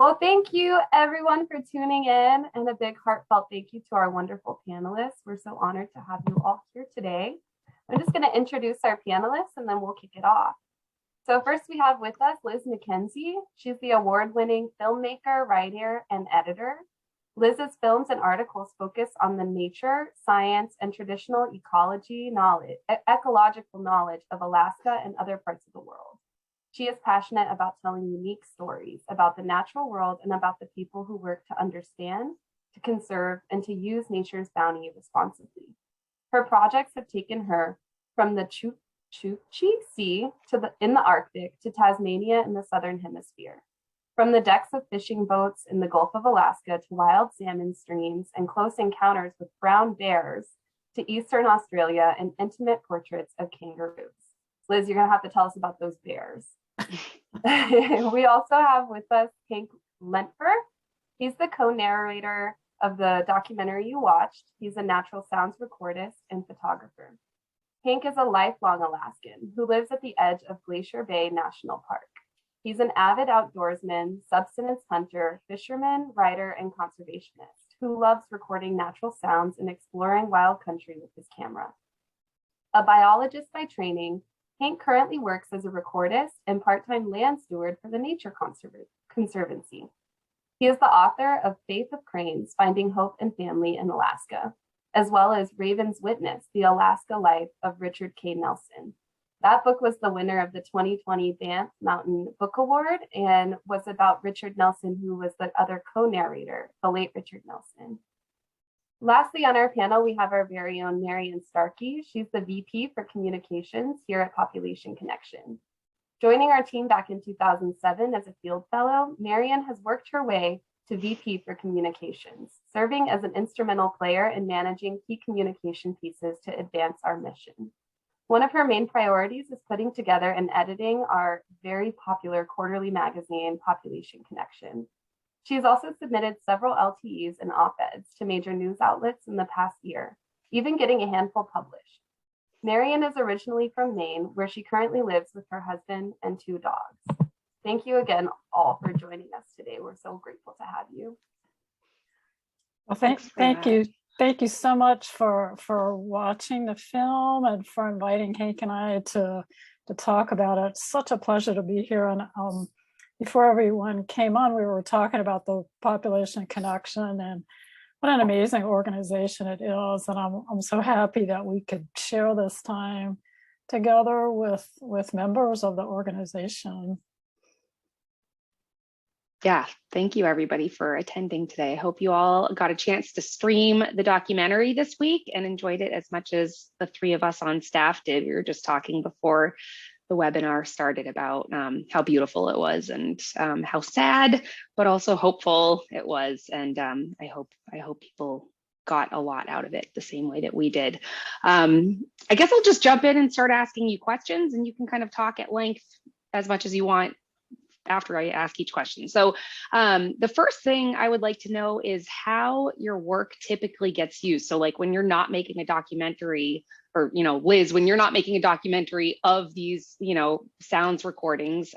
Well, thank you everyone for tuning in, and a big heartfelt thank you to our wonderful panelists. We're so honored to have you all here today. I'm just going to introduce our panelists and then we'll kick it off. So first we have with us Liz McKenzie. She's the award-winning filmmaker, writer, and editor. Liz's films and articles focus on the nature, science, and traditional ecological knowledge of Alaska and other parts of the world. She is passionate about telling unique stories about the natural world and about the people who work to understand, to conserve, and to use nature's bounty responsibly. Her projects have taken her from the Chukchi Sea in the Arctic to Tasmania in the Southern Hemisphere. From the decks of fishing boats in the Gulf of Alaska to wild salmon streams and close encounters with brown bears to Eastern Australia and intimate portraits of kangaroos. Liz, you're gonna have to tell us about those bears. We also have with us Hank Lenfer. He's the co-narrator of the documentary you watched. He's a natural sounds recordist and photographer. Hank is a lifelong Alaskan who lives at the edge of Glacier Bay National Park. He's an avid outdoorsman, subsistence hunter, fisherman, writer, and conservationist who loves recording natural sounds and exploring wild country with his camera. A biologist by training, Hank currently works as a recordist and part-time land steward for the Nature Conservancy. He is the author of Faith of Cranes, Finding Hope and Family in Alaska, as well as Raven's Witness, The Alaska Life of Richard K. Nelson. That book was the winner of the 2020 Banff Mountain Book Award and was about Richard Nelson, who was the other co-narrator, the late Richard Nelson. Lastly, on our panel, we have our very own Marian Starkey. She's the VP for Communications here at Population Connection. Joining our team back in 2007 as a field fellow, Marian has worked her way to VP for Communications, serving as an instrumental player in managing key communication pieces to advance our mission. One of her main priorities is putting together and editing our very popular quarterly magazine, Population Connection. She's also submitted several LTEs and op-eds to major news outlets in the past year, even getting a handful published. Marian is originally from Maine, where she currently lives with her husband and 2 dogs. Thank you again all for joining us today. We're so grateful to have you. Well, thank you. Thank you so much for watching the film and for inviting Hank and I to talk about it. It's such a pleasure to be here. And before everyone came on, we were talking about the Population Connection and what an amazing organization it is. And I'm so happy that we could share this time together with members of the organization. Yeah, thank you everybody for attending today. I hope you all got a chance to stream the documentary this week and enjoyed it as much as the 3 of us on staff did. We were just talking before the webinar started about how beautiful it was and how sad, but also hopeful it was. And I hope people got a lot out of it the same way that we did. I guess I'll just jump in and start asking you questions, and you can kind of talk at length as much as you want after I ask each question. So the first thing I would like to know is how your work typically gets used. So like when you're not making a documentary, or, you know, Liz, when you're not making a documentary of these, you know, sounds recordings,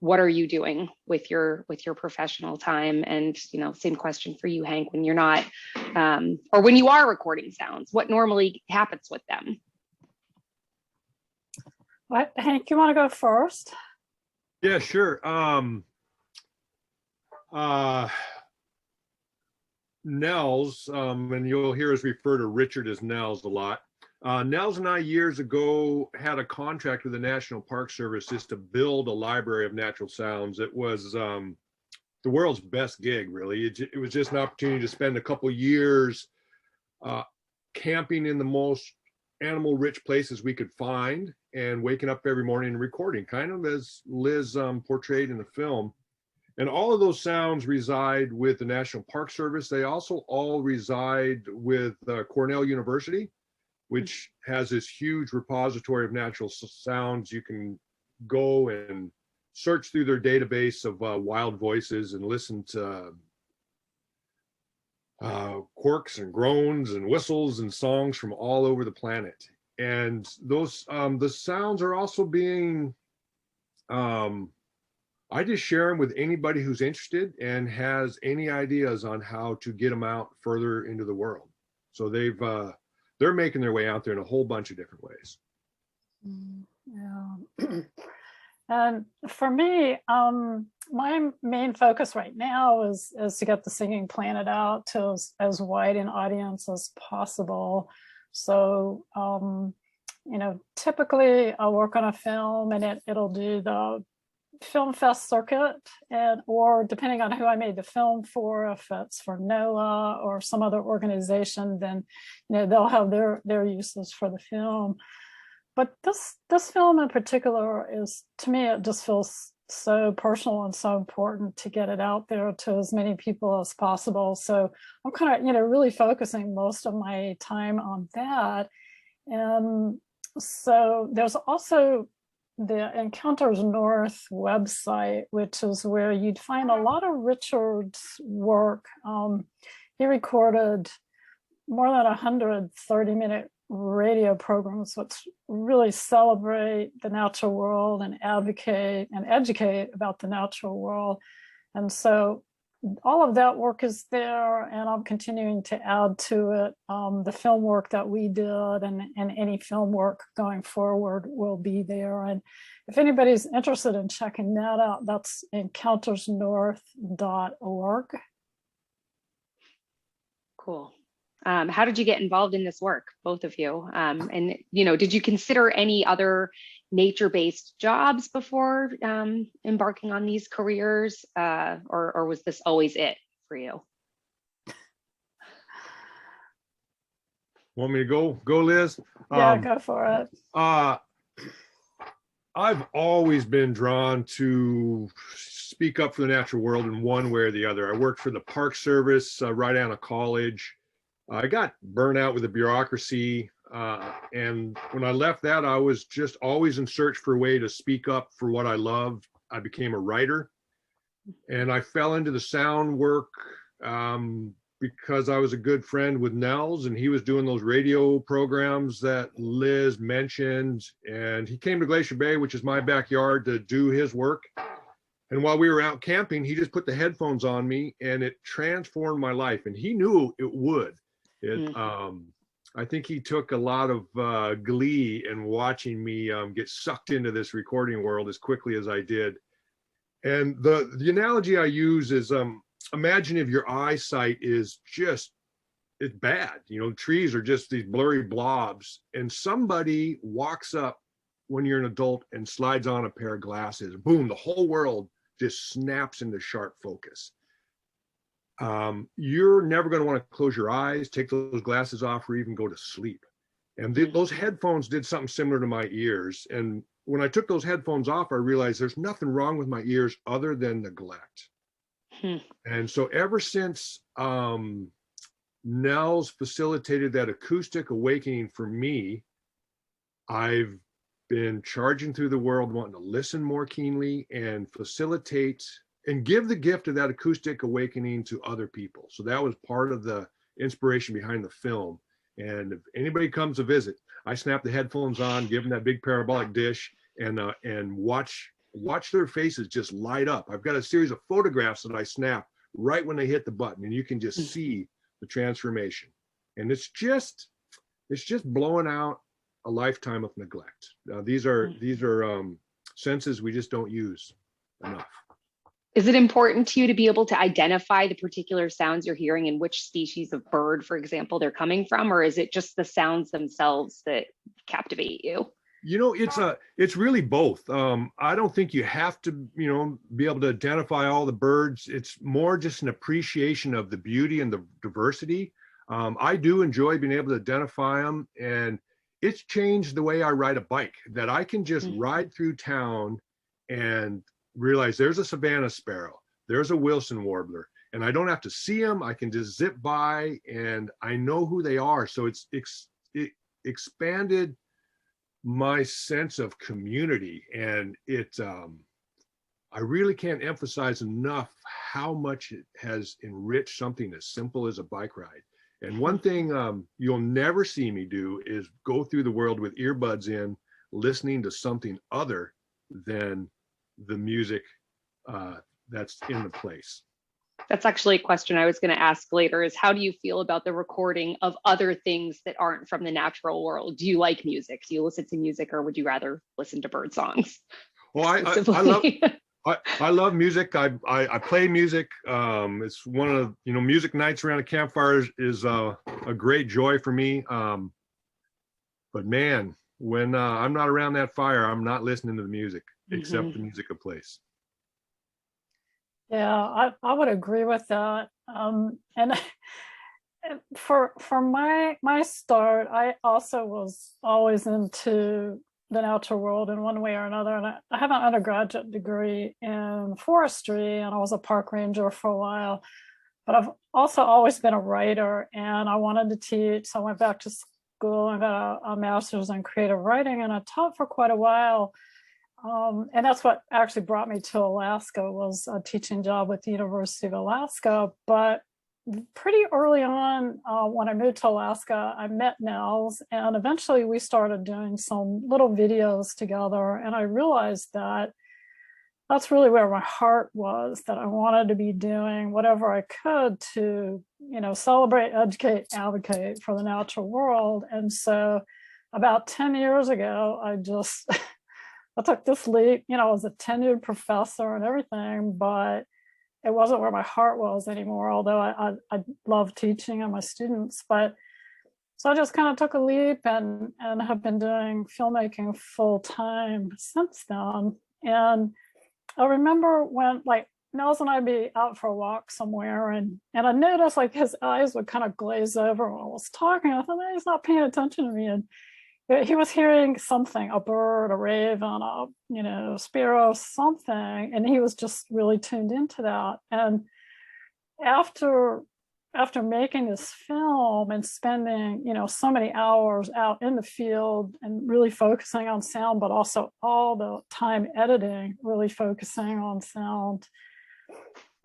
what are you doing with your professional time? And, you know, same question for you, Hank, when you're not, or when you are recording sounds, what normally happens with them? What, Hank, you want to go first? Yeah, sure. Nels, and you'll hear us refer to Richard as Nels a lot. Nels and I years ago had a contract with the National Park Service just to build a library of natural sounds. It was the world's best gig, really. It was just an opportunity to spend a couple years camping in the most animal-rich places we could find and waking up every morning and recording, kind of as Liz portrayed in the film. And all of those sounds reside with the National Park Service. They also all reside with Cornell University, which has this huge repository of natural sounds. You can go and search through their database of wild voices and listen to quirks and groans and whistles and songs from all over the planet. And those the sounds are also being I just share them with anybody who's interested and has any ideas on how to get them out further into the world. So they're making their way out there in a whole bunch of different ways. Yeah. And for me, my main focus right now is to get the Singing Planet out to as wide an audience as possible. So, typically I'll work on a film and it'll do the film fest circuit, or depending on who I made the film for, if it's for NOAA or some other organization, then they'll have their uses for the film. But this film in particular is, to me, it just feels so personal and so important to get it out there to as many people as possible. So I'm kind of, really focusing most of my time on that. And so there's also the Encounters North website, which is where you'd find a lot of Richard's work. He recorded more than 100 30-minute radio programs which really celebrate the natural world and advocate and educate about the natural world. And so all of that work is there, and I'm continuing to add to it. The film work that we did and any film work going forward will be there. And if anybody's interested in checking that out, that's encountersnorth.org. Cool. How did you get involved in this work, both of you? And did you consider any other nature-based jobs before embarking on these careers, or was this always it for you? Want me to go, Liz? Yeah, go for it. I've always been drawn to speak up for the natural world in one way or the other. I worked for the Park Service right out of college. I got burnt out with the bureaucracy. And when I left that, I was just always in search for a way to speak up for what I loved. I became a writer, and I fell into the sound work because I was a good friend with Nels, and he was doing those radio programs that Liz mentioned. And he came to Glacier Bay, which is my backyard, to do his work. And while we were out camping, he just put the headphones on me, and it transformed my life. And he knew it would. I think he took a lot of glee in watching me get sucked into this recording world as quickly as I did. And the analogy I use is, imagine if your eyesight is just, it's bad. Trees are just these blurry blobs, and somebody walks up when you're an adult and slides on a pair of glasses. Boom, the whole world just snaps into sharp focus. You're never going to want to close your eyes, take those glasses off, or even go to sleep. And those headphones did something similar to my ears. And when I took those headphones off, I realized there's nothing wrong with my ears other than neglect. And so ever since Nels facilitated that acoustic awakening for me, I've been charging through the world, wanting to listen more keenly and facilitate and give the gift of that acoustic awakening to other people. So that was part of the inspiration behind the film. And if anybody comes to visit, I snap the headphones on, give them that big parabolic dish, and watch their faces just light up. I've got a series of photographs that I snap right when they hit the button, and you can just see the transformation. And it's just blowing out a lifetime of neglect. These are senses we just don't use enough. Is it important to you to be able to identify the particular sounds you're hearing and which species of bird, for example, they're coming from, or is it just the sounds themselves that captivate you? It's really both. I don't think you have to, be able to identify all the birds. It's more just an appreciation of the beauty and the diversity. I do enjoy being able to identify them, and it's changed the way I ride a bike, that I can just ride through town and realize there's a Savannah sparrow, there's a Wilson warbler, and I don't have to see them. I can just zip by and I know who they are. So it expanded my sense of community, and I really can't emphasize enough how much it has enriched something as simple as a bike ride. And one thing you'll never see me do is go through the world with earbuds in, listening to something other than the music that's in the place. That's actually a question I was going to ask later, is how do you feel about the recording of other things that aren't from the natural world? Do you like music? Do you listen to music, or would you rather listen to bird songs? Well, I love music. I play music. It's one of, music nights around a campfire is a great joy for me. But man, when I'm not around that fire, I'm not listening to the music, except the music of place. Yeah, I would agree with that. And for my start, I also was always into the natural world in one way or another. And I have an undergraduate degree in forestry, and I was a park ranger for a while. But I've also always been a writer, and I wanted to teach. So I went back to school and got a master's in creative writing, and I taught for quite a while. And that's what actually brought me to Alaska, was a teaching job with the University of Alaska. But pretty early on, when I moved to Alaska, I met Nels, and eventually we started doing some little videos together. And I realized that that's really where my heart was, that I wanted to be doing whatever I could to, celebrate, educate, advocate for the natural world. And so about 10 years ago, I took this leap. I was a tenured professor and everything, but it wasn't where my heart was anymore, although I love teaching and my students. But so I just kind of took a leap and have been doing filmmaking full time since then. And I remember when, Nels and I'd be out for a walk somewhere, and I noticed his eyes would kind of glaze over when I was talking. I thought, he's not paying attention to me. And he was hearing something, a bird, a raven, a sparrow, something, and he was just really tuned into that. And after making this film and spending, so many hours out in the field and really focusing on sound, but also all the time editing, really focusing on sound,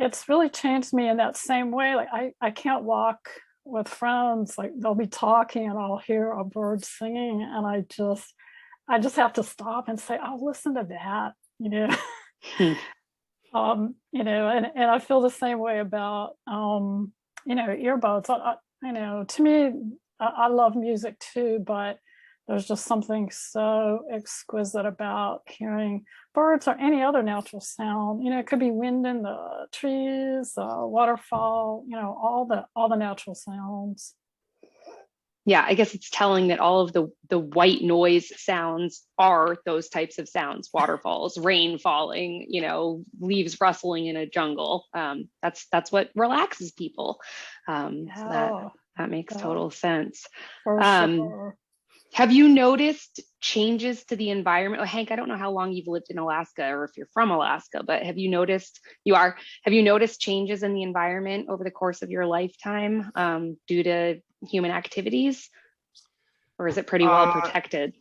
it's really changed me in that same way. I can't walk with friends, they'll be talking and I'll hear a bird singing, and I just have to stop and say, "Oh, listen to that," and I feel the same way about earbuds. To me, I love music too, but there's just something so exquisite about hearing birds or any other natural sound. It could be wind in the trees, waterfall, all the natural sounds. Yeah, I guess it's telling that all of the white noise sounds are those types of sounds: waterfalls, rain falling, leaves rustling in a jungle. That's what relaxes people. So that makes total sense. For sure. Have you noticed changes to the environment? Oh, Hank, I don't know how long you've lived in Alaska, or if you're from Alaska, but have you noticed changes in the environment over the course of your lifetime due to human activities? Or is it pretty well protected?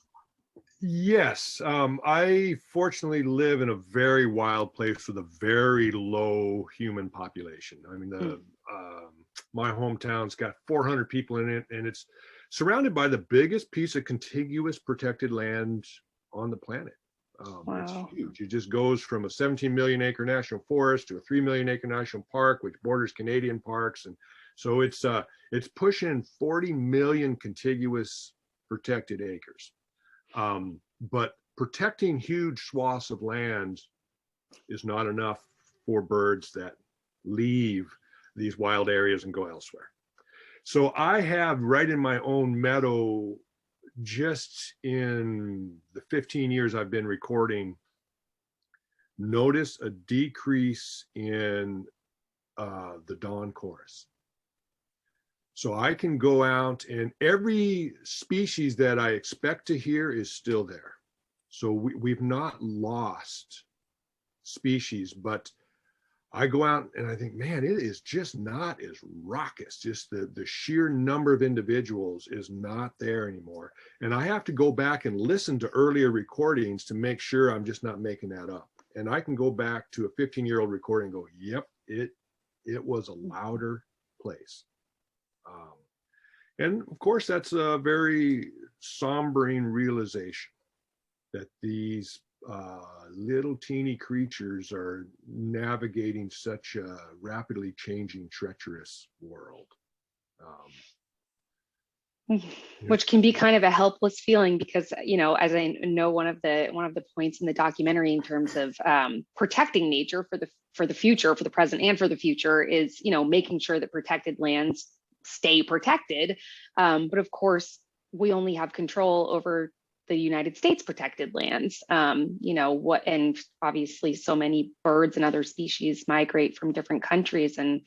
Yes. I fortunately live in a very wild place with a very low human population. I mean, my hometown's got 400 people in it, and it's surrounded by the biggest piece of contiguous protected land on the planet. Wow. It's huge. It just goes from a 17 million acre national forest to a 3 million acre national park, which borders Canadian parks. And so it's pushing 40 million contiguous protected acres. But protecting huge swaths of land is not enough for birds that leave these wild areas and go elsewhere. So I have, right in my own meadow, just in the 15 years I've been recording, noticed a decrease in the dawn chorus. So I can go out, and every species that I expect to hear is still there. So we've not lost species, but I go out and I think, man, it is just not as raucous. Just the sheer number of individuals is not there anymore. And I have to go back and listen to earlier recordings to make sure I'm just not making that up. And I can go back to a 15-year-old recording and go, yep, it was a louder place. And of course, that's a very sombering realization that these little teeny creatures are navigating such a rapidly changing, treacherous world. Which can be kind of a helpless feeling because, you know, as I know, one of the points in the documentary in terms of protecting nature for the future, for the present and for the future, is, you know, making sure that protected lands stay protected. But of course, we only have control over the United States protected lands. You know, and obviously so many birds and other species migrate from different countries, and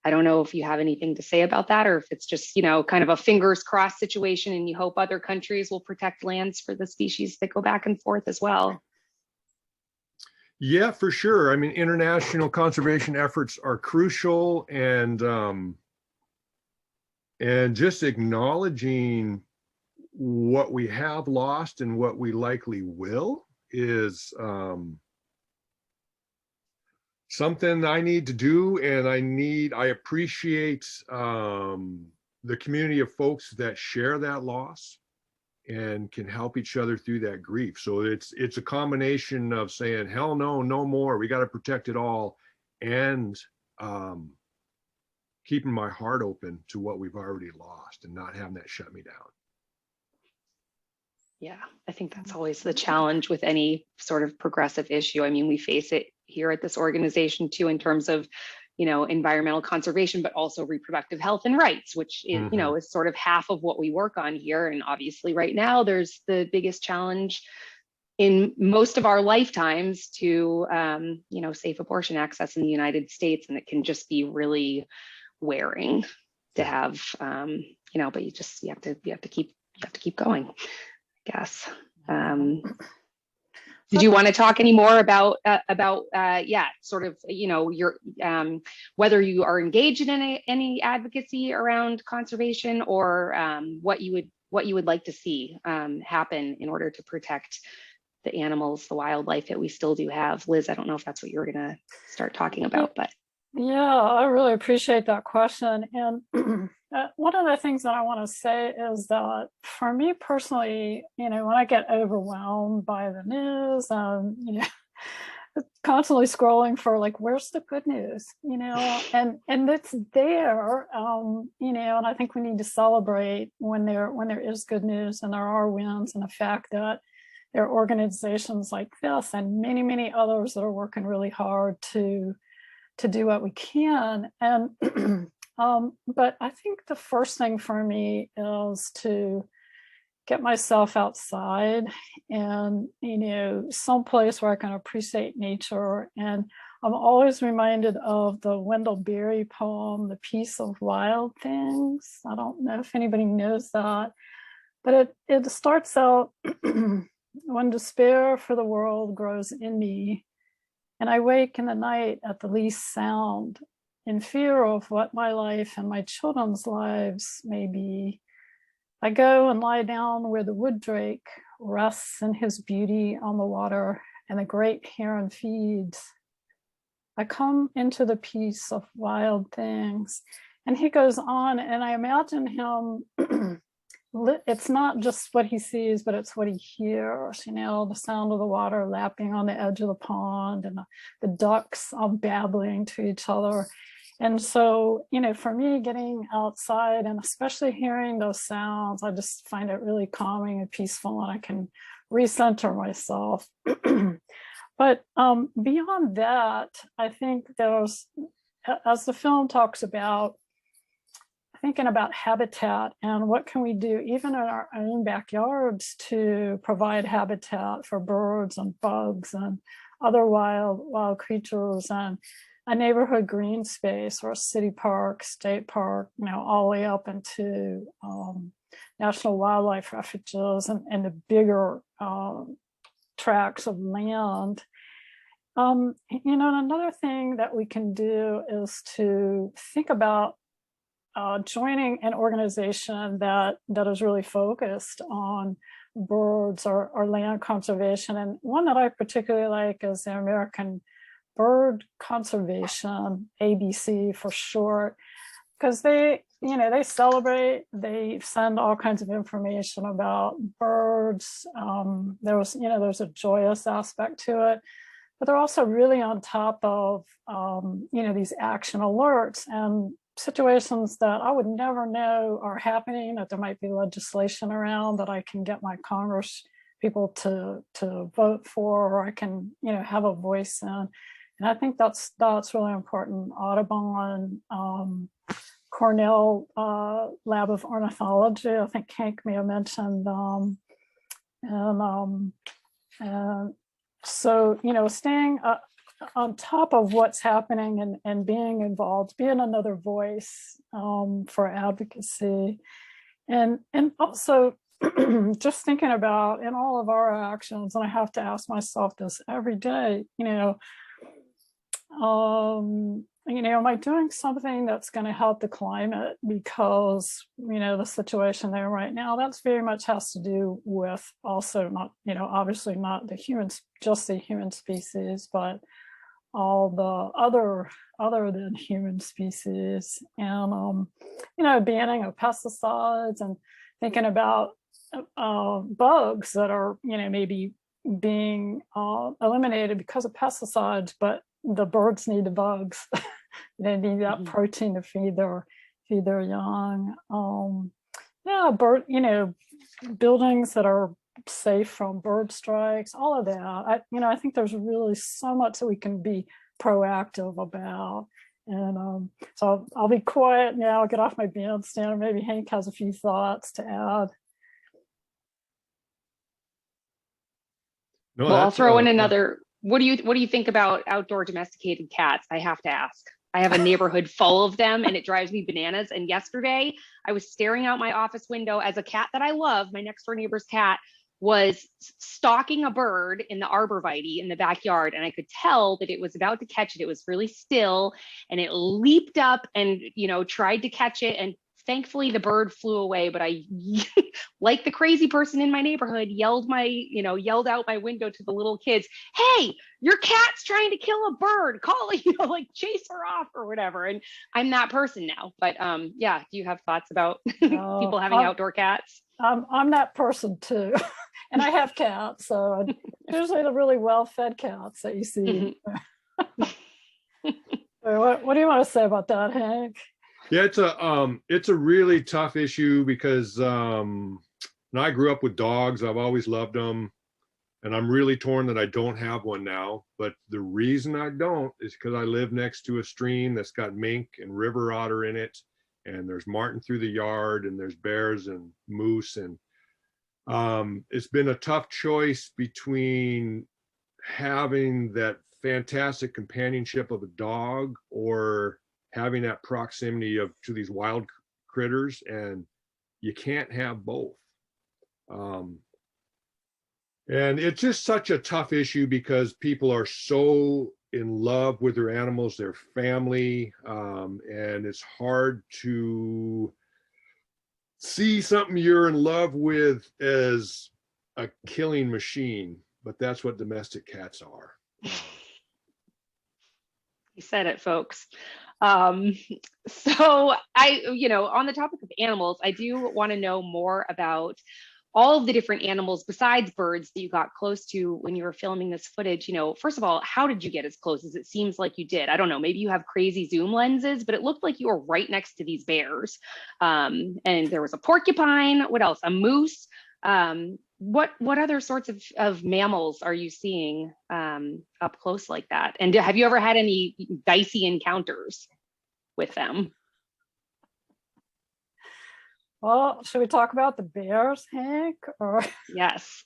I don't know if you have anything to say about that, or if it's just, you know, kind of a fingers crossed situation and you hope other countries will protect lands for the species that go back and forth as well. Yeah, for sure. I mean, international conservation efforts are crucial, and just acknowledging what we have lost and what we likely will is something I need to do, and I appreciate the community of folks that share that loss and can help each other through that grief. So it's a combination of saying, hell no, no more, we got to protect it all, and keeping my heart open to what we've already lost and not having that shut me down. Yeah, I think that's always the challenge with any sort of progressive issue. I mean, we face it here at this organization too, in terms of, you know, environmental conservation, but also reproductive health and rights, which is, you know, is sort of half of what we work on here. And obviously right now there's the biggest challenge in most of our lifetimes to, you know, safe abortion access in the United States. And it can just be really wearing to have, you know, but you have to keep going, I guess. Did you want to talk any more about yeah, sort of, you know, your whether you are engaged in any advocacy around conservation, or what you would like to see happen in order to protect the animals, the wildlife that we still do have? Liz, I don't know if that's what you were going to start talking about, but yeah, I really appreciate that question. And one of the things that I want to say is that for me personally, you know, when I get overwhelmed by the news, you know, constantly scrolling for like, where's the good news, you know, and it's there, you know, and I think we need to celebrate when there is good news and there are wins, and the fact that there are organizations like this and many, many others that are working really hard to do what we can. And but I think the first thing for me is to get myself outside and, you know, someplace where I can appreciate nature. And I'm always reminded of the Wendell Berry poem, The Peace of Wild Things. I don't know if anybody knows that, but it starts out, when despair for the world grows in me, and I wake in the night at the least sound, in fear of what my life and my children's lives may be. I go and lie down where the wood drake rests in his beauty on the water and the great heron feeds. I come into the peace of wild things. And he goes on, and I imagine him, it's not just what he sees, but it's what he hears, you know, the sound of the water lapping on the edge of the pond, and the ducks babbling to each other. And so, you know, for me, getting outside and especially hearing those sounds, I just find it really calming and peaceful, and I can recenter myself. But beyond that, I think there's, as the film talks about, thinking about habitat and what can we do even in our own backyards to provide habitat for birds and bugs and other wild creatures, and a neighborhood green space or a city park, state park, you know, all the way up into national wildlife refuges and the bigger tracts of land. You know, and another thing that we can do is to think about joining an organization that is really focused on birds or land conservation. And one that I particularly like is the American Bird Conservation, ABC for short, because they they celebrate, they send all kinds of information about birds. There's a joyous aspect to it, but they're also really on top of, these action alerts and situations that I would never know are happening, that there might be legislation around that I can get my Congress people to vote for, or I can, have a voice in. And I think that's really important. Audubon, Cornell Lab of Ornithology, I think Hank may have mentioned, and so, staying on top of what's happening and being involved, being another voice for advocacy, and also just thinking about in all of our actions, and I have to ask myself this every day, am I doing something that's going to help the climate? Because, the situation there right now, that's very much has to do with also not, obviously not just the human species, but all the other than human species, and, banning of pesticides, and thinking about bugs that are, maybe being eliminated because of pesticides, but the birds need the bugs. They need that protein to feed their young. Buildings that are safe from bird strikes, all of that. I think there's really so much that we can be proactive about. And so I'll be quiet now, I'll get off my bandstand. Maybe Hank has a few thoughts to add. No, Well, I'll throw in another. What do you think about outdoor domesticated cats? I have to ask. I have a neighborhood full of them and it drives me bananas. And yesterday I was staring out my office window as a cat that I love, my next door neighbor's cat, was stalking a bird in the arborvitae in the backyard. And I could tell that it was about to catch it. It was really still and it leaped up and, tried to catch it. And thankfully the bird flew away, but I, like the crazy person in my neighborhood, yelled out my window to the little kids, "Hey, your cat's trying to kill a bird, call, chase her off," or whatever. And I'm that person now. But do you have thoughts about people having outdoor cats? I'm that person too. And I have cats, so usually the really well-fed cats that you see. What do you want to say about that, Hank? Yeah, it's a really tough issue because when I grew up with dogs, I've always loved them, and I'm really torn that I don't have one now. But the reason I don't is because I live next to a stream that's got mink and river otter in it, and there's marten through the yard, and there's bears and moose, and it's been a tough choice between having that fantastic companionship of a dog or having that proximity to these wild critters, and you can't have both. And it's just such a tough issue because people are so in love with their animals, their family, and it's hard to see something you're in love with as a killing machine, but that's what domestic cats are. You said it, folks. So on the topic of animals, I do want to know more about all of the different animals besides birds that you got close to when you were filming this footage. First of all, how did you get as close as it seems like you did? I don't know, maybe you have crazy zoom lenses, but it looked like you were right next to these bears. And there was a porcupine. What else? A moose. What other sorts of mammals are you seeing up close like that? And have you ever had any dicey encounters with them? Well, should we talk about the bears, Hank? Or yes.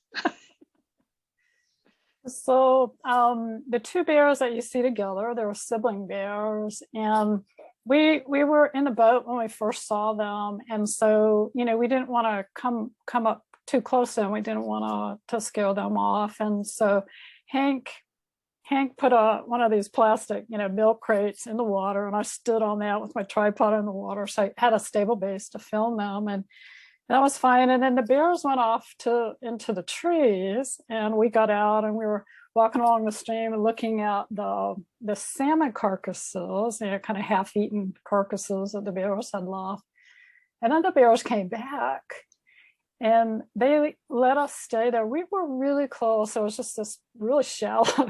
So the two bears that you see together, they were sibling bears, and we were in the boat when we first saw them, and so we didn't want to come up too close to them. We didn't want to scare them off, and so Hank put one of these plastic milk crates in the water, and I stood on that with my tripod in the water, so I had a stable base to film them, and that was fine. And then the bears went off into the trees, and we got out and we were walking along the stream and looking at the salmon carcasses, kind of half-eaten carcasses that the bears had left. And then the bears came back and they let us stay there. We were really close. There was just this really shallow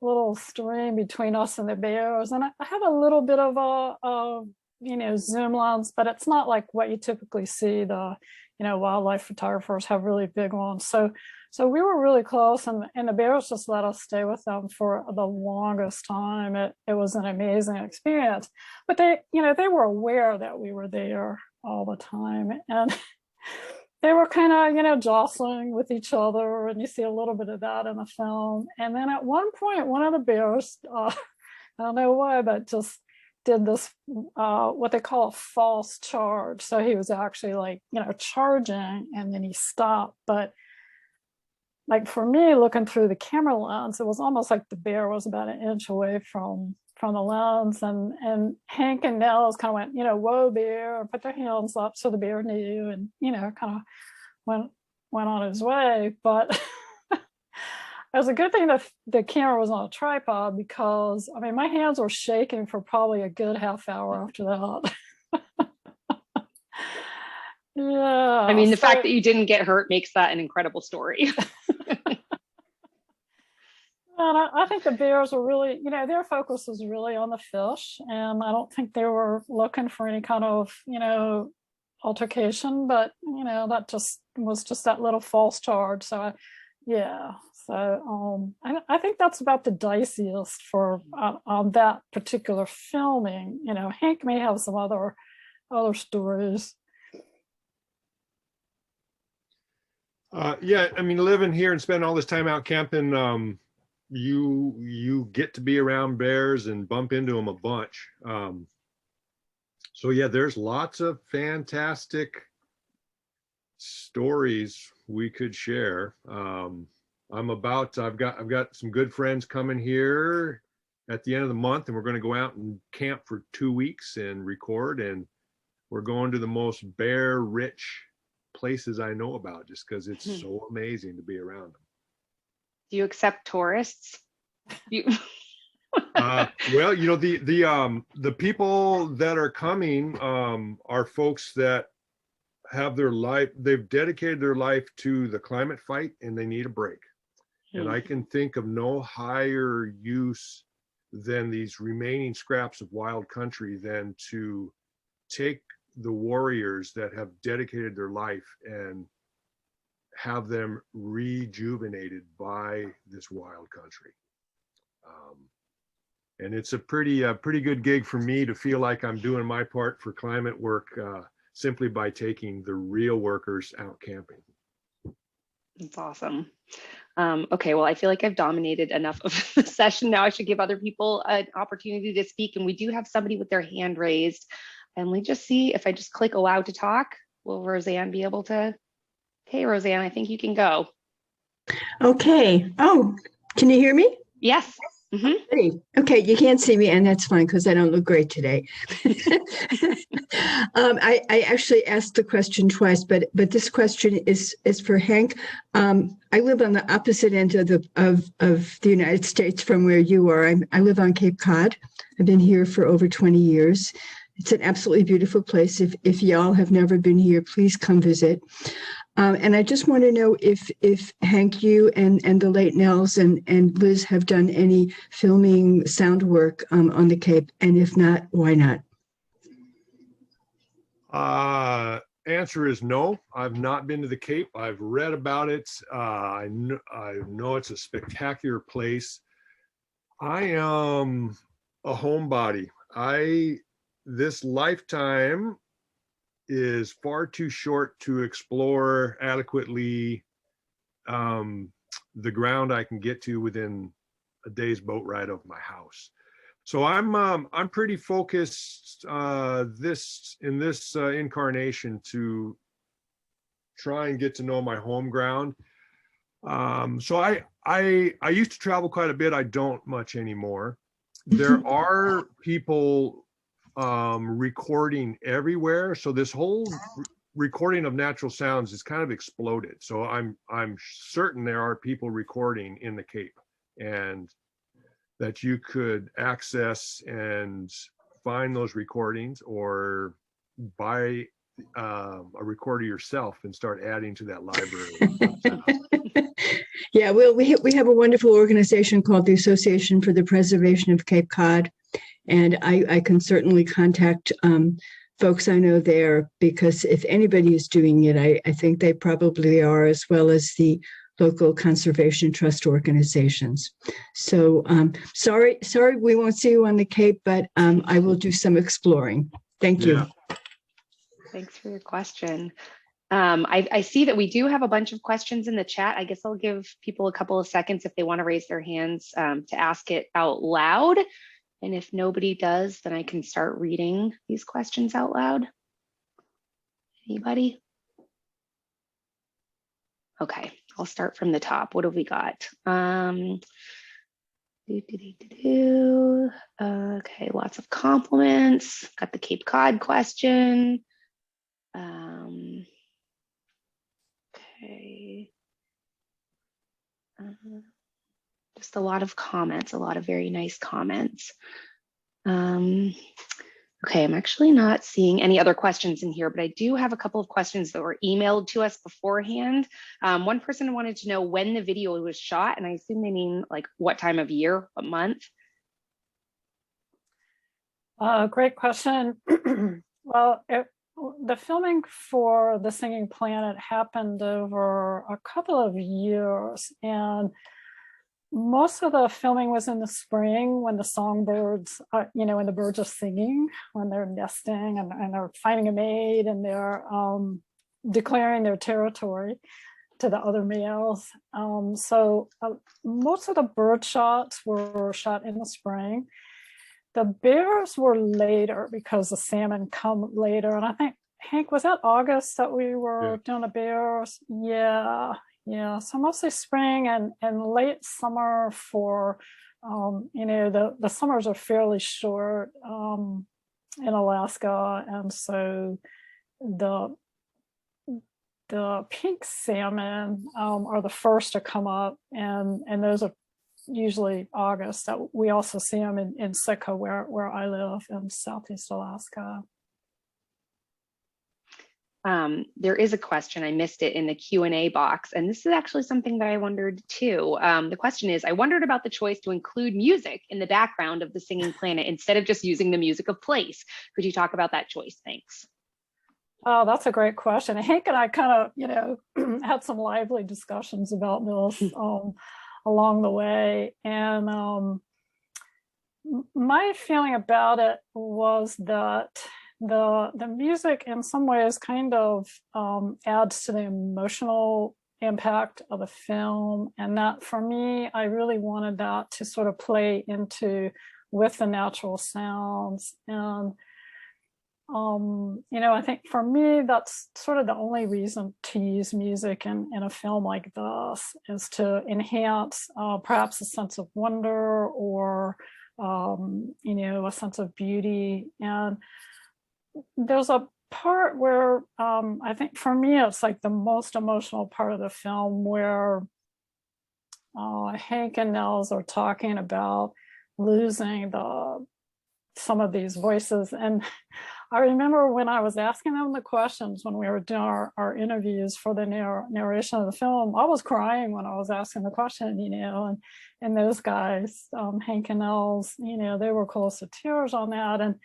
little stream between us and the bears. And I have a little bit of a zoom lens, but it's not like what you typically see. The, wildlife photographers have really big ones. So we were really close, and the bears just let us stay with them for the longest time. It was an amazing experience. But they were aware that we were there all the time. And they were kind of, jostling with each other, and you see a little bit of that in the film. And then at one point, one of the bears, I don't know why, but just did this, what they call a false charge. So he was actually charging, and then he stopped. But like for me, looking through the camera lens, it was almost like the bear was about an inch away from the lens, and Hank and Nels kind of went, whoa, bear, put their hands up, so the bear knew, and kind of went on his way. But it was a good thing that the camera was on a tripod, because my hands were shaking for probably a good half hour after that. Yeah. The fact that you didn't get hurt makes that an incredible story. And I think the bears were really, their focus was really on the fish. And I don't think they were looking for any kind of, altercation, but, that just was just that little false charge. So, So I think that's about the diciest for on that particular filming. Hank may have some other stories. Living here and spending all this time out camping, you get to be around bears and bump into them a bunch. There's lots of fantastic stories we could share. I've got some good friends coming here at the end of the month, and we're going to go out and camp for 2 weeks and record, and we're going to the most bear rich places I know about, just because it's so amazing to be around them. Do you accept tourists? The people that are coming are folks that have they've dedicated their life to the climate fight, and they need a break. And I can think of no higher use than these remaining scraps of wild country than to take the warriors that have dedicated their life and have them rejuvenated by this wild country. And it's a pretty good gig for me to feel like I'm doing my part for climate work simply by taking the real workers out camping. That's awesome. Okay, well, I feel like I've dominated enough of the session now. I should give other people an opportunity to speak. And we do have somebody with their hand raised. And let me just see if I just click allow to talk, will Roseanne be able to? Okay, Roseanne, I think you can go. Okay. Oh, can you hear me? Yes. Mm-hmm. Okay, you can't see me, and that's fine because I don't look great today. I actually asked the question twice, but this question is for Hank. I live on the opposite end of the United States from where you are. I live on Cape Cod. I've been here for over 20 years. It's an absolutely beautiful place. If y'all have never been here, please come visit. And I just want to know if Hank, you and the late Nels and Liz have done any filming sound work on the Cape, and if not, why not? Answer is no. I've not been to the Cape. I've read about it. I know it's a spectacular place. I am a homebody. This lifetime is far too short to explore adequately the ground I can get to within a day's boat ride of my house. So I'm pretty focused in this incarnation to try and get to know my home ground. So I used to travel quite a bit. I don't much anymore. There are people recording everywhere. So this whole recording of natural sounds is kind of exploded. So I'm certain there are people recording in the Cape, and that you could access and find those recordings or buy a recorder yourself and start adding to that library. Yeah, well, we have a wonderful organization called the Association for the Preservation of Cape Cod, and I can certainly contact folks I know there, because if anybody is doing it, I think they probably are, as well as the local conservation trust organizations. So sorry, we won't see you on the Cape, but I will do some exploring. Thank you. Yeah. Thanks for your question. I see that we do have a bunch of questions in the chat. I guess I'll give people a couple of seconds if they want to raise their hands to ask it out loud. And if nobody does, then I can start reading these questions out loud. Anybody? Okay, I'll start from the top. What have we got? Okay, lots of compliments. Got the Cape Cod question. Okay. Just a lot of comments, a lot of very nice comments. Okay, I'm actually not seeing any other questions in here, but I do have a couple of questions that were emailed to us beforehand. One person wanted to know when the video was shot, and I assume they mean like what time of year, what month? Great question. Well, the filming for The Singing Planet happened over a couple of years, and most of the filming was in the spring when the songbirds, when the birds are singing, when they're nesting and they're finding a mate and they're declaring their territory to the other males. So most of the bird shots were shot in the spring. The bears were later because the salmon come later. And I think, Hank, was that August that we were doing the bears? Yeah. So mostly spring and late summer for, the summers are fairly short in Alaska. And so the pink salmon are the first to come up, and those are usually August. That we also see them in Sitka, where I live in Southeast Alaska. There is a question, I missed it in the Q&A box, and this is actually something that I wondered too. The question is, I wondered about the choice to include music in the background of The Singing Planet instead of just using the music of place. Could you talk about that choice? Thanks. Oh, that's a great question. Hank and I kind of, had some lively discussions about this along the way. And my feeling about it was that the music in some ways kind of adds to the emotional impact of the film. And that for me, I really wanted that to sort of play into with the natural sounds. And I think for me, that's sort of the only reason to use music in a film like this, is to enhance perhaps a sense of wonder or, a sense of beauty. And there's a part where I think for me, it's like the most emotional part of the film, where Hank and Nels are talking about losing some of these voices. And I remember when I was asking them the questions when we were doing our interviews for the narration of the film, I was crying when I was asking the question, and those guys, Hank and Nels, they were close to tears on that. And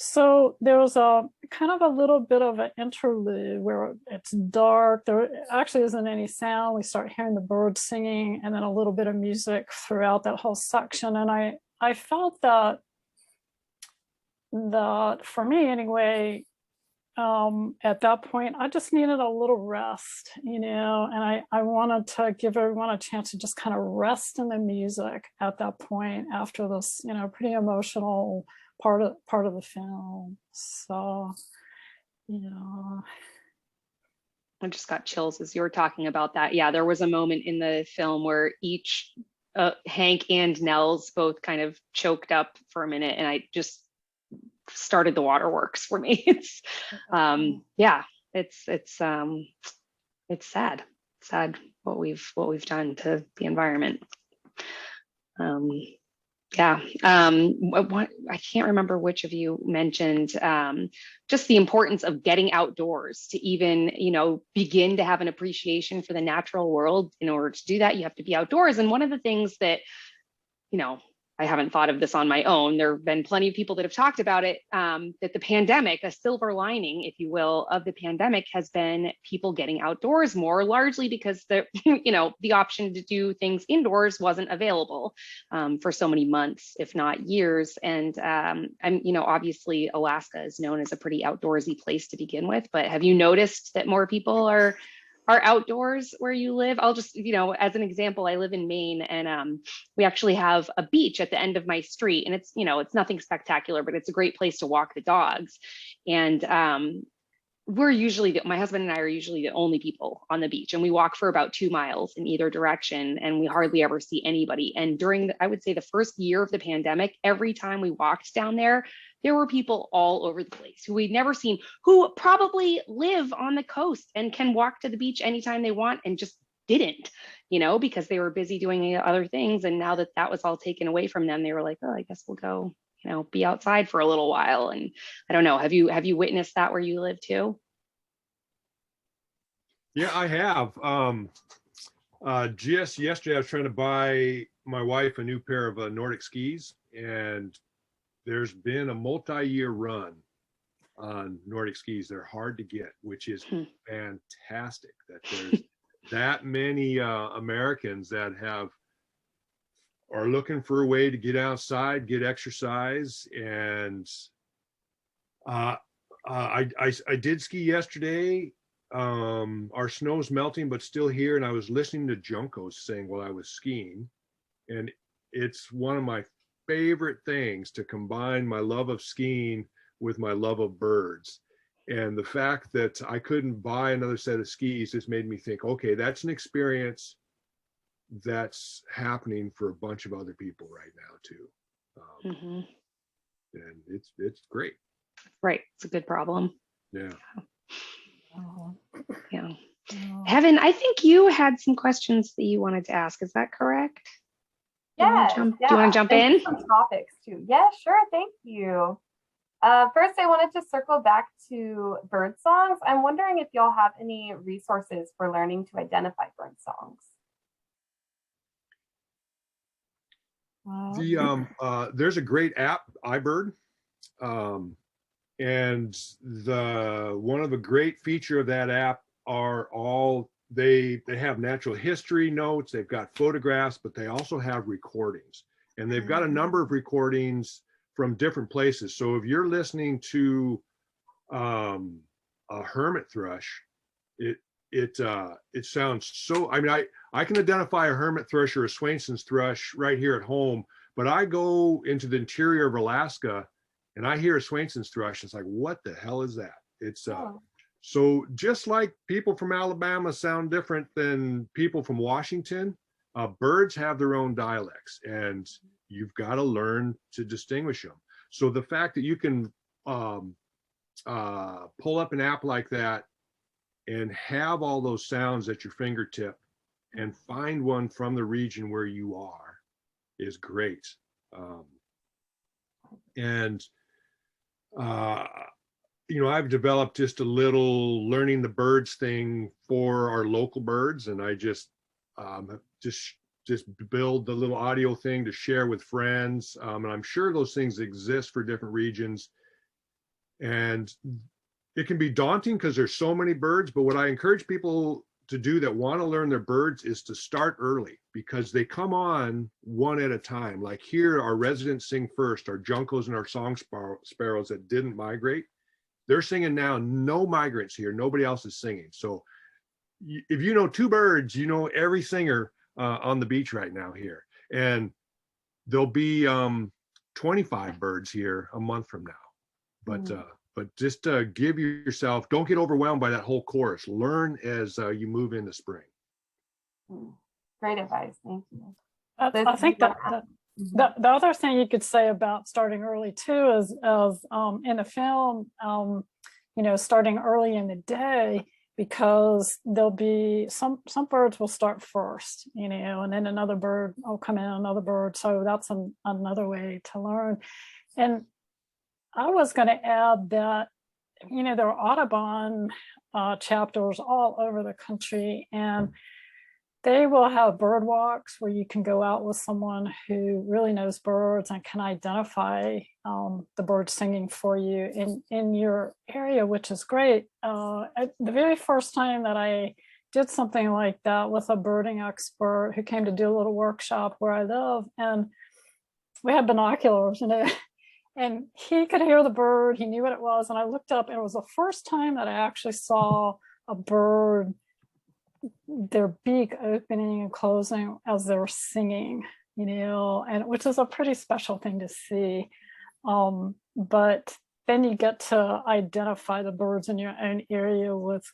so there was a kind of a little bit of an interlude where it's dark. There actually isn't any sound. We start hearing the birds singing, and then a little bit of music throughout that whole section. And I felt that for me anyway, at that point, I just needed a little rest, and I wanted to give everyone a chance to just kind of rest in the music at that point after this, pretty emotional part of the film. So, I just got chills as you were talking about that. Yeah, there was a moment in the film where each Hank and Nels both kind of choked up for a minute, and I just started the waterworks for me. It's it's sad what we've done to the environment. Yeah. What, I can't remember which of you mentioned just the importance of getting outdoors to even, begin to have an appreciation for the natural world. In order to do that, you have to be outdoors. And one of the things that, I haven't thought of this on my own. There have been plenty of people that have talked about it, that the pandemic, a silver lining, if you will, of the pandemic has been people getting outdoors more, largely because the, the option to do things indoors wasn't available for so many months, if not years. And obviously Alaska is known as a pretty outdoorsy place to begin with, but have you noticed that more people are outdoors where you live? I'll just, as an example, I live in Maine, and we actually have a beach at the end of my street, and it's, it's nothing spectacular, but it's a great place to walk the dogs. And we're usually, my husband and I are usually the only people on the beach, and we walk for about 2 miles in either direction, and we hardly ever see anybody. And during, I would say, the first year of the pandemic, every time we walked down there were people all over the place who we'd never seen, who probably live on the coast and can walk to the beach anytime they want, and just didn't, because they were busy doing other things. And now that that was all taken away from them, they were like, oh, I guess we'll go, be outside for a little while. And I don't know, have you witnessed that where you live too? Yeah, I have. Just yesterday, I was trying to buy my wife a new pair of Nordic skis, and there's been a multi-year run on Nordic skis. They're hard to get, which is fantastic that there's that many Americans that are looking for a way to get outside, get exercise. And I did ski yesterday. Our snow's melting, but still here. And I was listening to Juncos sing while I was skiing. And it's one of my favorite things to combine my love of skiing with my love of birds. And the fact that I couldn't buy another set of skis just made me think, okay, that's an experience that's happening for a bunch of other people right now too. And it's great. Right. It's a good problem. Yeah. Yeah. Heaven, I think you had some questions that you wanted to ask. Is that correct? Yeah. Do you want to jump in? Some topics too. Yeah, sure. Thank you. First, I wanted to circle back to bird songs. I'm wondering if y'all have any resources for learning to identify bird songs. There's a great app, iBird, and one of the great feature of that app are all they have natural history notes. They've got photographs, but they also have recordings, and they've got a number of recordings from different places. So if you're listening to a hermit thrush, it sounds so, I mean, I can identify a hermit thrush or a Swainson's thrush right here at home, but I go into the interior of Alaska and I hear a Swainson's thrush. It's like, what the hell is that? It's so just like people from Alabama sound different than people from Washington, birds have their own dialects, and you've got to learn to distinguish them. So the fact that you can pull up an app like that and have all those sounds at your fingertip and find one from the region where you are is great. I've developed just a little learning the birds thing for our local birds, and I just build the little audio thing to share with friends. And I'm sure those things exist for different regions. And it can be daunting because there's so many birds, but what I encourage people to do that want to learn their birds is to start early, because they come on one at a time. Like here, our residents sing first, our juncos and our song sparrows that didn't migrate. They're singing now, no migrants here, nobody else is singing. So if you know 2 birds, you know every singer on the beach right now here. And there'll be 25 birds here a month from now. But just give yourself, don't get overwhelmed by that whole chorus. Learn as you move into spring. Great advice. Thank you. I think that the other thing you could say about starting early too is in a film, starting early in the day, because there'll be some birds will start first, and then another bird will come in, another bird. So that's another way to learn. And I was going to add that, there are Audubon chapters all over the country, and they will have bird walks where you can go out with someone who really knows birds and can identify the birds singing for you in your area, which is great. The very first time that I did something like that with a birding expert who came to do a little workshop where I live, and we had binoculars, and he could hear the bird, he knew what it was, and I looked up, and it was the first time that I actually saw a bird, their beak opening and closing as they were singing, and which is a pretty special thing to see. But then you get to identify the birds in your own area with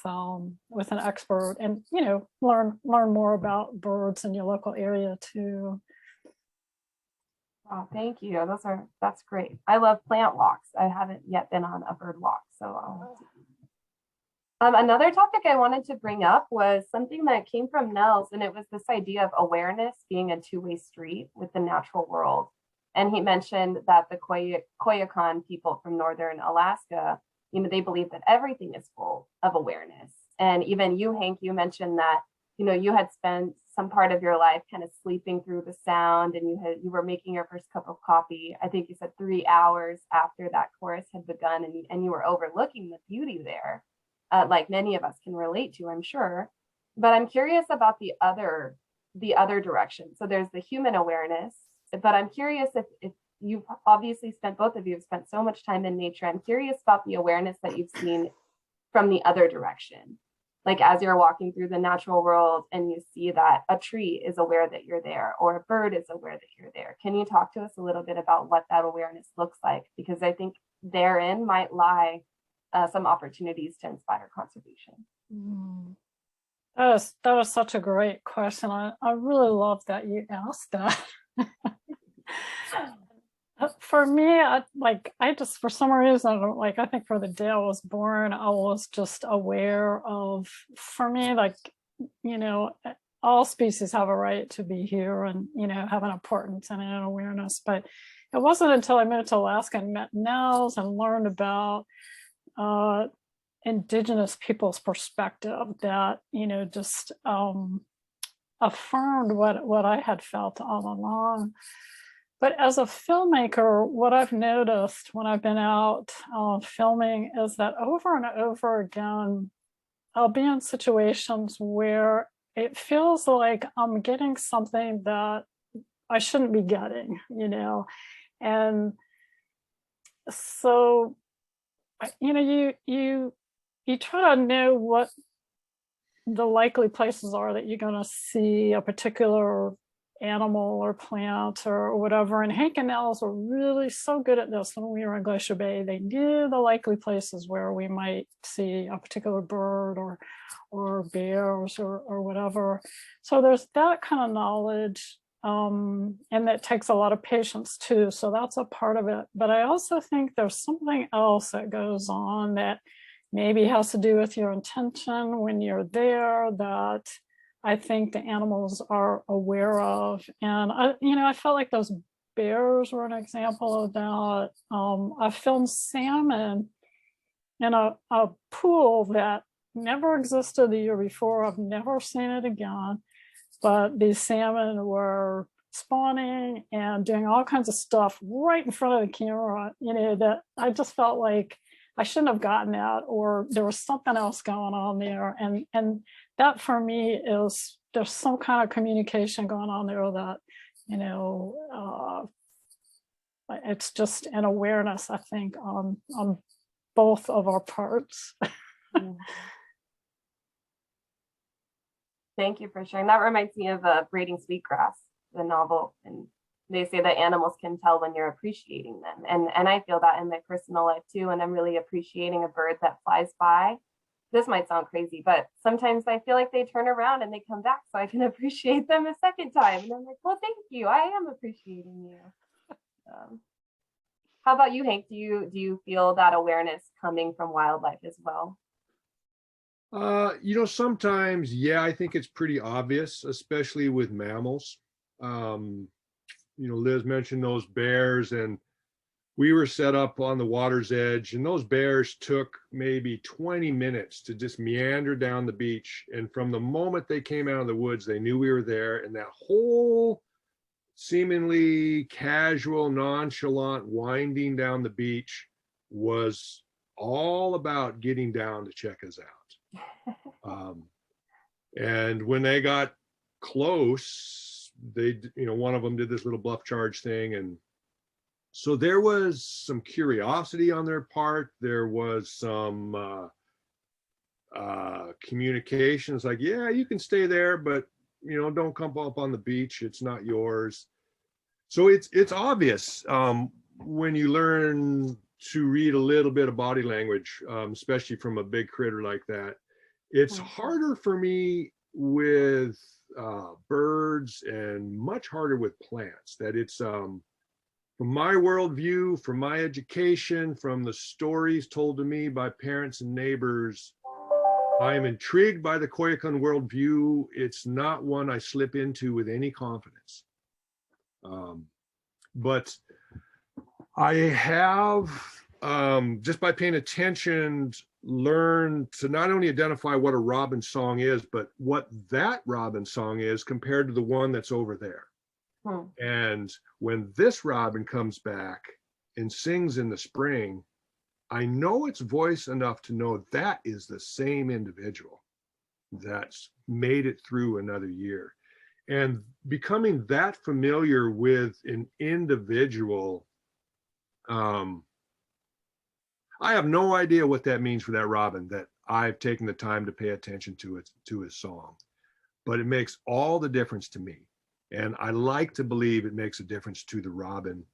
an expert, and learn more about birds in your local area too. Oh, thank you. That's great. I love plant walks. I haven't yet been on a bird walk, so another topic I wanted to bring up was something that came from Nels, and it was this idea of awareness being a two-way street with the natural world. And he mentioned that the Koyukon people from northern Alaska, they believe that everything is full of awareness. And even you, Hank, you mentioned that, you had spent some part of your life kind of sleeping through the sound, and you were making your first cup of coffee. I think you said 3 hours after that chorus had begun, and you were overlooking the beauty there. Like many of us can relate to, I'm sure. But I'm curious about the other direction. So there's the human awareness, but I'm curious if you've obviously both of you have spent so much time in nature. I'm curious about the awareness that you've seen from the other direction. Like as you're walking through the natural world and you see that a tree is aware that you're there, or a bird is aware that you're there. Can you talk to us a little bit about what that awareness looks like? Because I think therein might lie some opportunities to inspire conservation. That was such a great question. I really love that you asked that. For me, I just, for some reason, I think for the day I was born, I was just aware of, for me, all species have a right to be here and, have an importance and an awareness. But it wasn't until I moved to Alaska and met Nels and learned about indigenous people's perspective that just affirmed what I had felt all along. But as a filmmaker, what I've noticed when I've been out filming is that over and over again, I'll be in situations where it feels like I'm getting something that I shouldn't be getting, and so you try to know what the likely places are that you're going to see a particular animal or plant or whatever. And Hank and Nels were really so good at this when we were in Glacier Bay. They knew the likely places where we might see a particular bird or bears or whatever. So there's that kind of knowledge. And that takes a lot of patience too. So that's a part of it. But I also think there's something else that goes on that maybe has to do with your intention when you're there, that I think the animals are aware of. And I felt like those bears were an example of that. I filmed salmon in a pool that never existed the year before. I've never seen it again. But these salmon were spawning and doing all kinds of stuff right in front of the camera, that I just felt like I shouldn't have gotten that, or there was something else going on there. And that for me is, there's some kind of communication going on there that, it's just an awareness, I think, on both of our parts. Thank you for sharing. That reminds me of Braiding Sweetgrass, the novel, and they say that animals can tell when you're appreciating them. And I feel that in my personal life too, and I'm really appreciating a bird that flies by. This might sound crazy, but sometimes I feel like they turn around and they come back so I can appreciate them a second time. And I'm like, well, thank you. I am appreciating you. How about you, Hank? Do you feel that awareness coming from wildlife as well? Sometimes, yeah, I think it's pretty obvious, especially with mammals. Liz mentioned those bears, and we were set up on the water's edge, and those bears took maybe 20 minutes to just meander down the beach. And from the moment they came out of the woods, they knew we were there. And that whole seemingly casual, nonchalant winding down the beach was all about getting down to check us out. And when they got close, one of them did this little bluff charge thing. And so there was some curiosity on their part. There was some communications like, yeah, you can stay there, but don't come up on the beach. It's not yours. So it's obvious when you learn to read a little bit of body language, especially from a big critter like that. It's harder for me with birds and much harder with plants. That it's from my worldview, from my education, from the stories told to me by parents and neighbors, I'm intrigued by the Koyukon worldview. It's not one I slip into with any confidence. But I have, just by paying attention, learned to not only identify what a robin song is, but what that robin song is compared to the one that's over there. And when this robin comes back and sings in the spring, I know its voice enough to know that is the same individual that's made it through another year. And becoming that familiar with an individual, I have no idea what that means for that robin, that I've taken the time to pay attention to his song, but it makes all the difference to me. And I like to believe it makes a difference to the robin,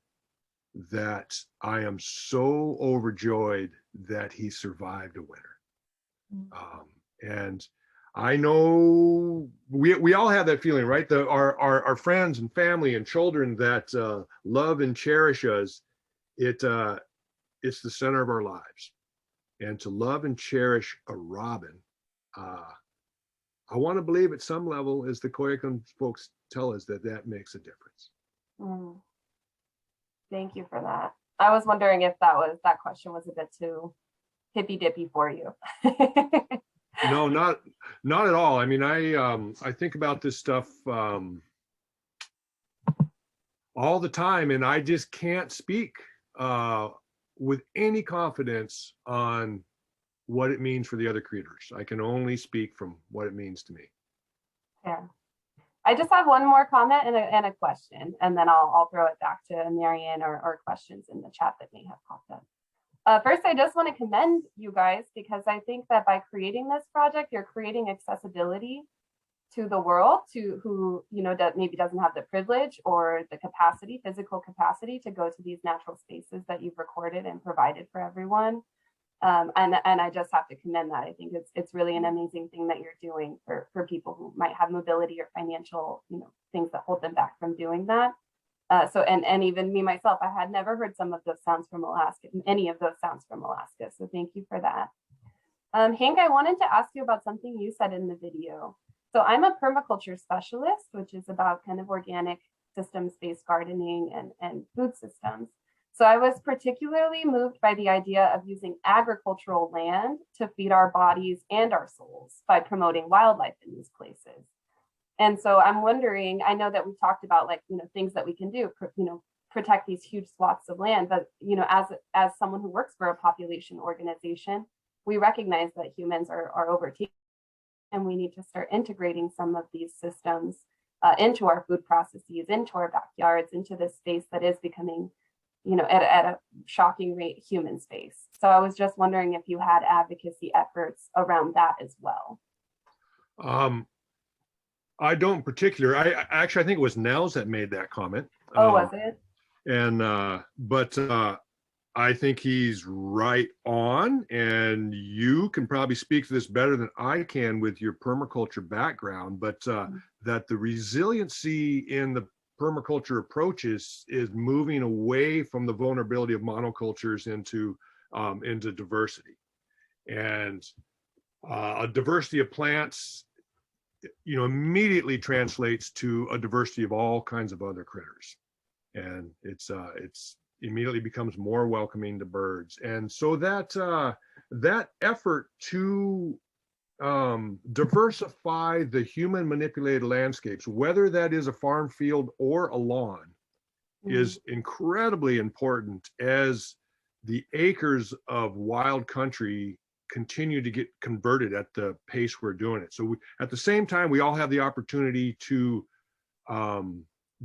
that I am so overjoyed that he survived a winter. And I know we all have that feeling, right? Our friends and family and children that love and cherish us, it's the center of our lives. And to love and cherish a robin, I want to believe at some level, as the Koyukon folks tell us, that makes a difference. Thank you for that. I was wondering if that question was a bit too hippy dippy for you. No, not at all. I mean, I think about this stuff all the time, and I just can't speak with any confidence on what it means for the other creators. I can only speak from what it means to me. Yeah. I just have one more comment and a question, and then I'll throw it back to Marianne or questions in the chat that may have popped up. First, I just want to commend you guys, because I think that by creating this project, you're creating accessibility to the world, to who that maybe doesn't have the privilege or the capacity, physical capacity, to go to these natural spaces that you've recorded and provided for everyone. And I just have to commend that. I think it's really an amazing thing that you're doing for people who might have mobility or financial things that hold them back from doing that. So and even me myself, I had never heard some of those sounds from Alaska, any of those sounds from Alaska. So thank you for that. Hank, I wanted to ask you about something you said in the video. So I'm a permaculture specialist, which is about kind of organic systems-based gardening and food systems. So I was particularly moved by the idea of using agricultural land to feed our bodies and our souls by promoting wildlife in these places. And so I'm wondering, I know that we've talked about things that we can do, protect these huge swaths of land, but as someone who works for a population organization, we recognize that humans are overtaking, and we need to start integrating some of these systems into our food processes, into our backyards, into this space that is becoming at a shocking rate, human space. So I was just wondering if you had advocacy efforts around that as well. I don't particular. I think it was Nels that made that comment. Oh, was it? And but I think he's right on, and you can probably speak to this better than I can with your permaculture background, but that the resiliency in the permaculture approaches is moving away from the vulnerability of monocultures into diversity. And A diversity of plants, immediately translates to a diversity of all kinds of other critters. And it's immediately becomes more welcoming to birds. And so that effort to diversify the human manipulated landscapes, whether that is a farm field or a lawn, is incredibly important as the acres of wild country continue to get converted at the pace we're doing it. So at the same time, we all have the opportunity to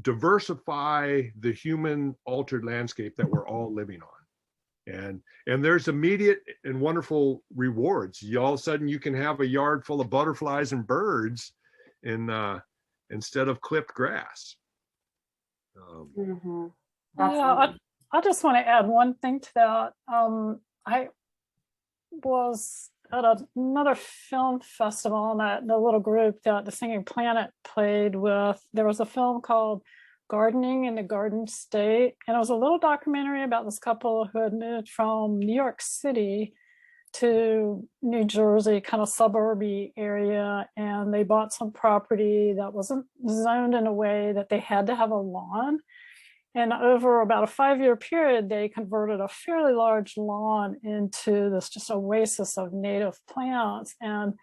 diversify the human altered landscape that we're all living on. And there's immediate and wonderful rewards. All of a sudden you can have a yard full of butterflies and birds instead of clipped grass. Yeah, I just want to add one thing to that. I was at another film festival, and the little group that the Singing Planet played with, there was a film called Gardening in the Garden State, and it was a little documentary about this couple who had moved from New York City to New Jersey, kind of suburby area, and they bought some property that wasn't zoned in a way that they had to have a lawn. And over about a 5-year period, they converted a fairly large lawn into this just oasis of native plants. And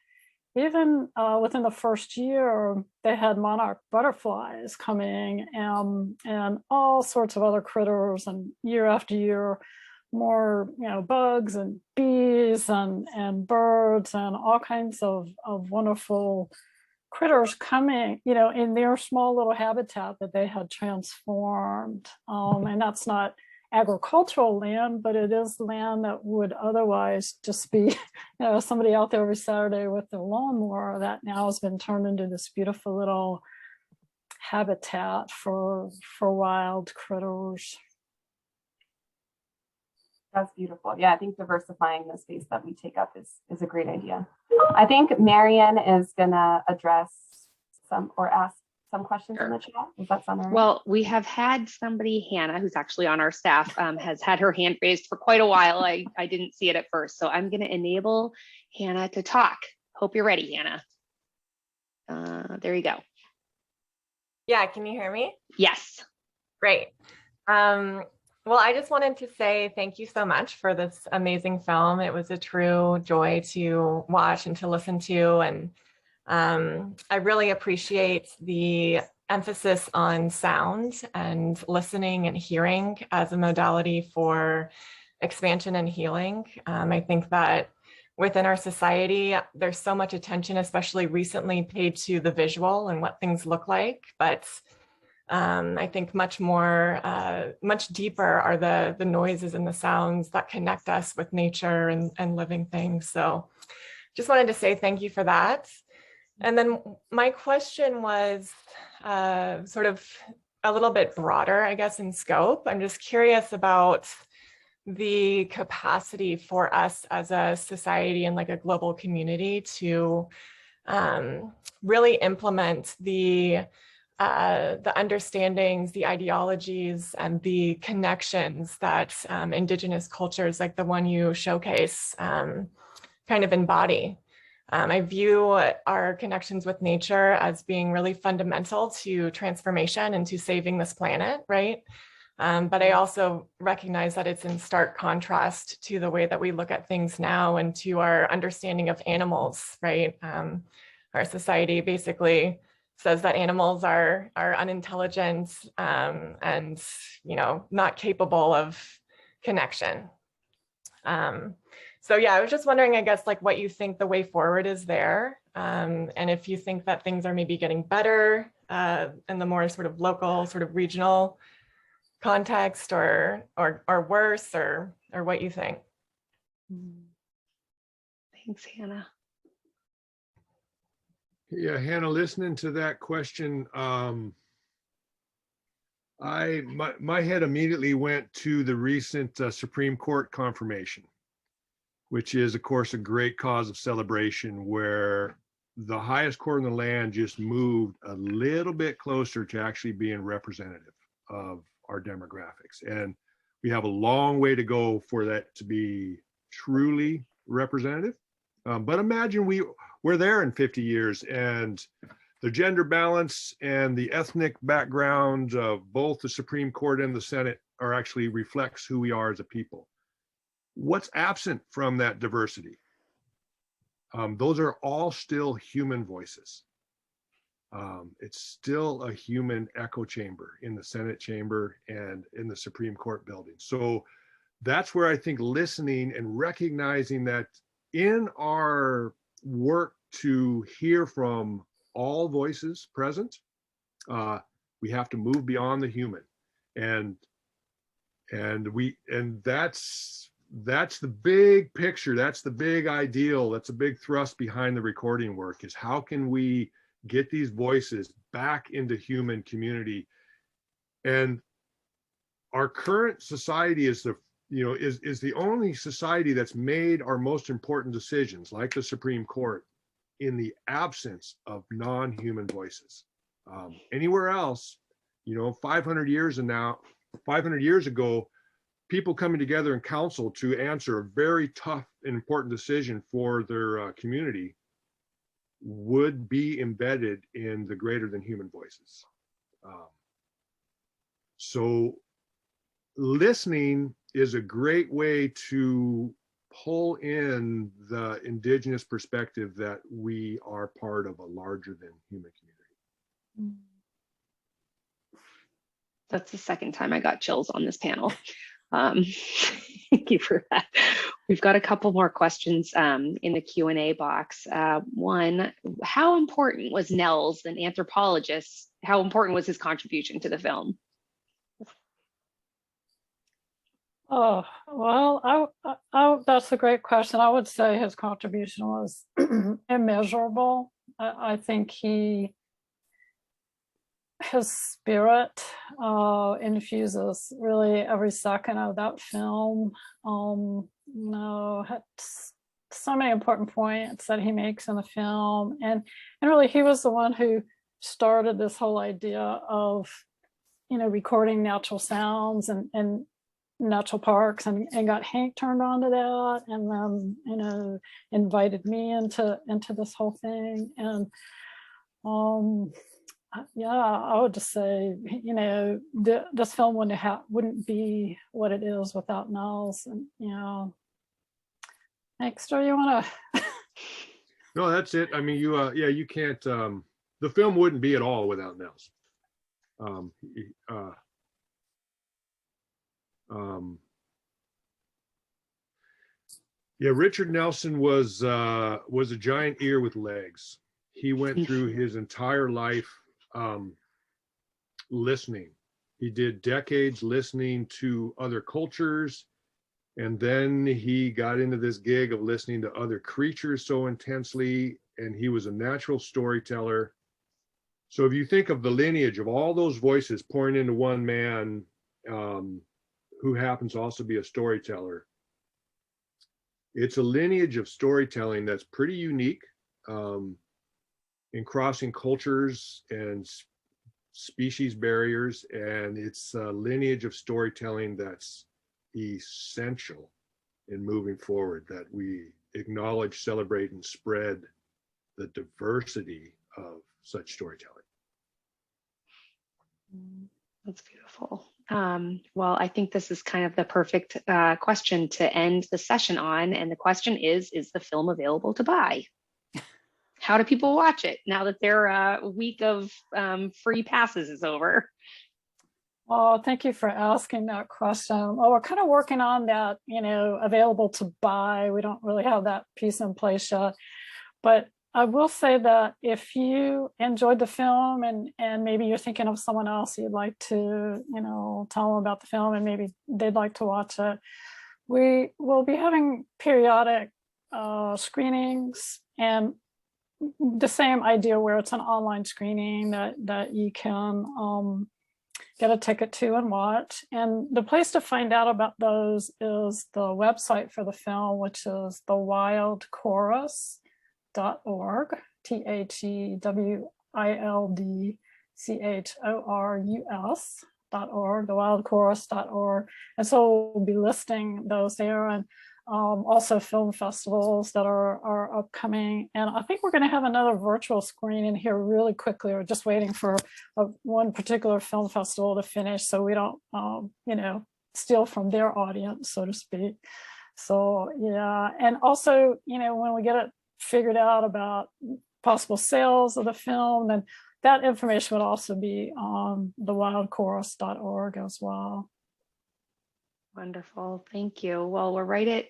even within the first year, they had monarch butterflies coming and all sorts of other critters. And year after year, more bugs and bees and birds and all kinds of wonderful critters coming, in their small little habitat that they had transformed. And that's not agricultural land, but it is land that would otherwise just be, somebody out there every Saturday with their lawnmower that now has been turned into this beautiful little habitat for wild critters. That's beautiful. Yeah, I think diversifying the space that we take up is a great idea. I think Marian is gonna address or ask some questions in the chat. Does that sound all right? Well, we have had somebody, Hannah, who's actually on our staff, has had her hand raised for quite a while. I didn't see it at first, so I'm gonna enable Hannah to talk. Hope you're ready, Hannah. There you go. Yeah, can you hear me? Yes. Great. Well, I just wanted to say thank you so much for this amazing film. It was a true joy to watch and to listen to. And I really appreciate the emphasis on sound and listening and hearing as a modality for expansion and healing. I think that within our society, there's so much attention, especially recently, paid to the visual and what things look like. But I think much deeper are the noises and the sounds that connect us with nature and living things. So just wanted to say thank you for that. And then my question was sort of a little bit broader, I guess, in scope. I'm just curious about the capacity for us as a society and like a global community to really implement the understandings, the ideologies, and the connections that Indigenous cultures like the one you showcase kind of embody. I view our connections with nature as being really fundamental to transformation and to saving this planet, right? But I also recognize that it's in stark contrast to the way that we look at things now and to our understanding of animals, right? Our society basically says that animals are unintelligent and not capable of connection. So yeah, I was just wondering, I guess, like what you think the way forward is there, and if you think that things are maybe getting better in the more sort of local, sort of regional context, or worse, or what you think. Thanks, Hannah. Yeah, Hannah, listening to that question, my head immediately went to the recent Supreme Court confirmation, which is, of course, a great cause of celebration, where the highest court in the land just moved a little bit closer to actually being representative of our demographics. And we have a long way to go for that to be truly representative. But imagine we're there in 50 years, and the gender balance and the ethnic background of both the Supreme Court and the Senate are actually reflects who we are as a people. What's absent from that diversity? Those are all still human voices. It's still a human echo chamber in the Senate chamber and in the Supreme Court building. So that's where I think listening and recognizing that in our work to hear from all voices present, we have to move beyond the human, and that's the big picture. That's the big ideal. That's a big thrust behind the recording work, is how can we get these voices back into human community. And our current society is the only society that's made our most important decisions, like the Supreme Court, in the absence of non-human voices. Anywhere else, 500 years ago, people coming together in council to answer a very tough and important decision for their community would be embedded in the greater than human voices. So listening is a great way to pull in the indigenous perspective that we are part of a larger than human community. That's the second time I got chills on this panel. Thank you for that. We've got a couple more questions in the Q&A box. One, how important was Nels, an anthropologist, how important was his contribution to the film? Oh, well, that's a great question. I would say his contribution was immeasurable. I think his spirit infuses really every second of that film. Had so many important points that he makes in the film, and really he was the one who started this whole idea of recording natural sounds and natural parks, and got Hank turned on to that, and then invited me into this whole thing. And yeah, I would just say this film wouldn't be what it is without Nels. And next, do you want to? No, that's it. I mean, you can't. The film wouldn't be at all without Nels. Yeah, Richard Nelson was a giant ear with legs. He went through his entire life listening. He did decades listening to other cultures, and then he got into this gig of listening to other creatures so intensely, and he was a natural storyteller. So if you think of the lineage of all those voices pouring into one man, who happens to also be a storyteller, it's a lineage of storytelling that's pretty unique in crossing cultures and species barriers, and it's a lineage of storytelling that's essential in moving forward, that we acknowledge, celebrate, and spread the diversity of such storytelling. That's beautiful. Well, I think this is kind of the perfect question to end the session on. And the question is the film available to buy? How do people watch it now that their week of free passes is over? Oh, thank you for asking that question. Well, we're kind of working on that, available to buy. We don't really have that piece in place yet. But I will say that if you enjoyed the film and maybe you're thinking of someone else you'd like to, tell them about the film and maybe they'd like to watch it, we will be having periodic screenings, and the same idea where it's an online screening that you can get a ticket to and watch. And the place to find out about those is the website for the film, which is thewildchorus.org, THEWILDCHORUS.org, thewildchorus.org. And so we'll be listing those there. And also film festivals that are upcoming. And I think we're going to have another virtual screening here really quickly. We're just waiting for one particular film festival to finish so we don't, steal from their audience, so to speak. So, yeah. And also, when we get it figured out about possible sales of the film, then that information would also be on thewildchorus.org as well. Wonderful. Thank you. Well, we're right at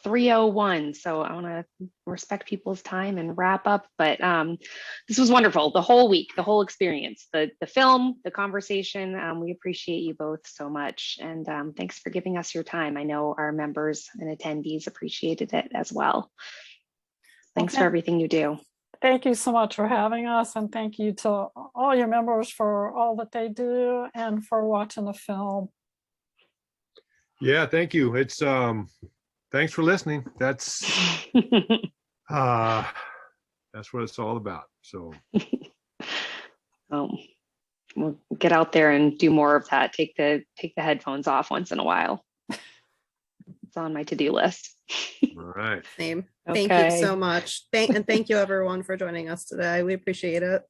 3:01, so I want to respect people's time and wrap up. But this was wonderful. The whole week, the whole experience, the film, the conversation. We appreciate you both so much, and thanks for giving us your time. I know our members and attendees appreciated it as well. Thanks for everything you do. Thank you so much for having us, and thank you to all your members for all that they do and for watching the film. Yeah, thank you. It's thanks for listening. That's what it's all about. So we'll get out there and do more of that. Take the headphones off once in a while. It's on my to-do list. All right. Same. Okay. Thank you so much. Thank you everyone for joining us today. We appreciate it.